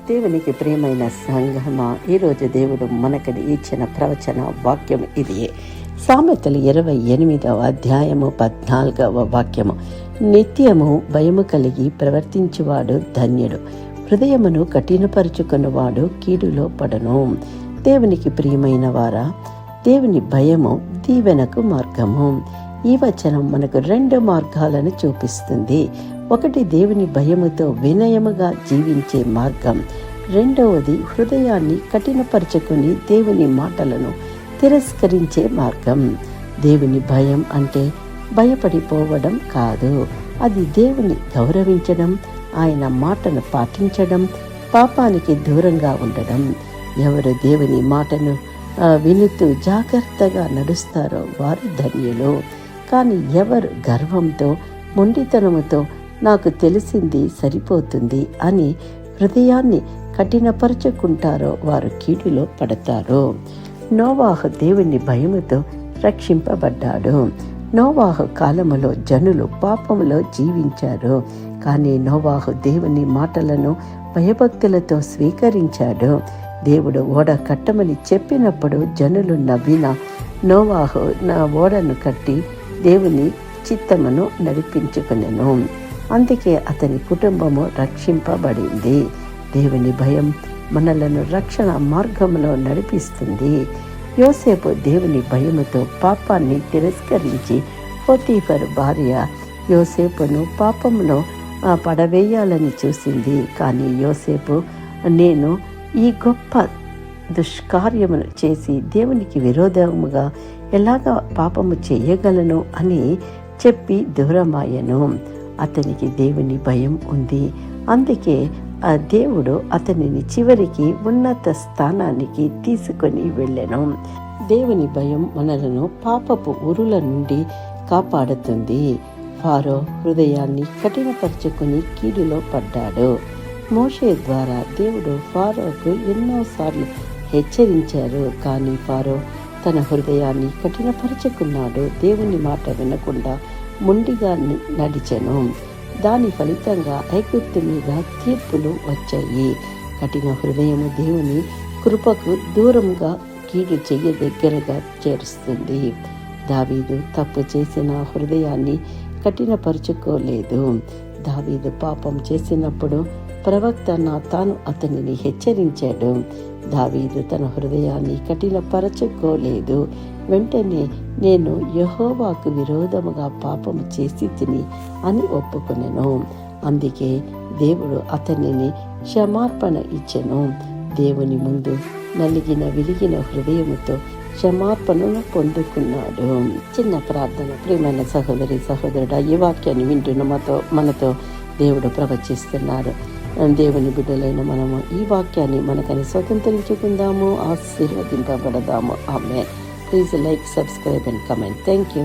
దేవునికి ప్రియమైన సంఘమా, ఈరోజు దేవుడు మనకి ఇచ్చిన ప్రవచన వాక్యం ఇది. సామెతలు 28వ అధ్యాయము 14వ వాక్యము. నిత్యము భయము కలిగి ప్రవర్తించువాడు ధన్యుడు, హృదయమును కఠినపరుచుకున్నవాడు కీడులో పడను. దేవునికి ప్రియమైన వారా, దేవుని భయము దీవెనకు మార్గము. ఈ వచనం మనకు 2 మార్గాలను చూపిస్తుంది. ఒకటి, దేవుని భయముతో వినయముగా జీవించే మార్గం. రెండవది, హృదయాన్ని కఠినపరచుకుని దేవుని మాటలను తిరస్కరించే మార్గం. దేవుని భయం అంటే భయపడిపోవడం కాదు, అది దేవుని గౌరవించడం, ఆయన మాటను పాటించడం, పాపానికి దూరంగా ఉండడం. ఎవరు దేవుని మాటను వినుతూ జాగ్రత్తగా నడుస్తారో వారు ధన్యులు. కానీ ఎవరు గర్వంతో, మొండితనముతో నాకు తెలిసింది సరిపోతుంది అని హృదయాన్ని కఠినపరచుకుంటారో వారు కీడులో పడతారు. నోవాహు దేవుని భయముతో రక్షింపబడ్డాడు. నోవాహు కాలములో జనులు పాపములో జీవించారు, కానీ నోవాహు దేవుని మాటలను భయభక్తులతో స్వీకరించాడు. దేవుడు ఓడ కట్టమని చెప్పినప్పుడు జనులు నవ్విన నోవాహు నా ఓడను కట్టి దేవుని చిత్తమును నడిపించుకునెను. అందుకే అతని కుటుంబము రక్షింపబడింది. దేవుని భయం మనలను రక్షణ మార్గంలో నడిపిస్తుంది. యోసేపు దేవుని భయముతో పాపాన్ని తిరస్కరించి పోతీఫరు భార్య యోసేపును పాపంలో పడవేయాలని చూసింది. కానీ యోసేపు, నేను ఈ గొప్ప దుష్కార్యమును చేసి దేవునికి విరోధముగా ఎలాగ పాపము చేయగలను అని చెప్పి దూరమాయను. అతనికి దేవుని భయం ఉంది. అందుకే ఆ దేవుడు అతనిని చివరికి ఉన్నత స్థానానికి తీసుకొని వెళ్ళెను. దేవుని భయం మనలను పాపపు ఉరుల నుండి కాపాడుతుంది. ఫారో హృదయాన్ని కఠినపరుచుకుని కీడులో పడ్డాడు. మోషే ద్వారా దేవుడు ఫారోకు ఎన్నోసార్లు హెచ్చరించారు, కానీ ఫారో తన హృదయాన్ని కఠినపరుచుకున్నాడు. దేవుని మాట వినకుండా మొండిగా నడిచెను. దాని ఫలితంగా ఐగుప్తు మీద తీర్పులు వచ్చాయి. కఠిన హృదయము దేవుని కృపకు దూరంగా కీడు చెయ్య దగ్గరగా చేరుస్తుంది. దావీదు తప్పు చేసిన హృదయాన్ని కఠినపరుచుకోలేదు. దావీదు పాపం చేసినప్పుడు ప్రవక్త నాతాను అతనిని హెచ్చరించాడు. దావీదు తన హృదయాన్ని కఠినపరచుకోలేదు. వెంటనే నేను యెహోవాకు విరోధముగా పాపము చేసి తిని అని ఒప్పుకొనెను. అందుకే దేవుడు అతనిని క్షమార్పణ ఇచ్చెను. దేవుని ముందు నలిగిన విలిగిన హృదయముతో క్షమార్పణను పొందుకున్నాడు. చిన్న ప్రార్థన. ప్రియమైన సహోదరి సహోదరుడా, ఈ వాక్యాన్ని వింటున్న మనతో దేవుడు ప్రవచిస్తున్నారు. దేవుని బిడ్డలైన మనము ఈ వాక్యాన్ని మనకని స్వతంత్రించుకుందాము, ఆశీర్వదింపబడదాము. Amen. Please like, subscribe and comment. Thank you.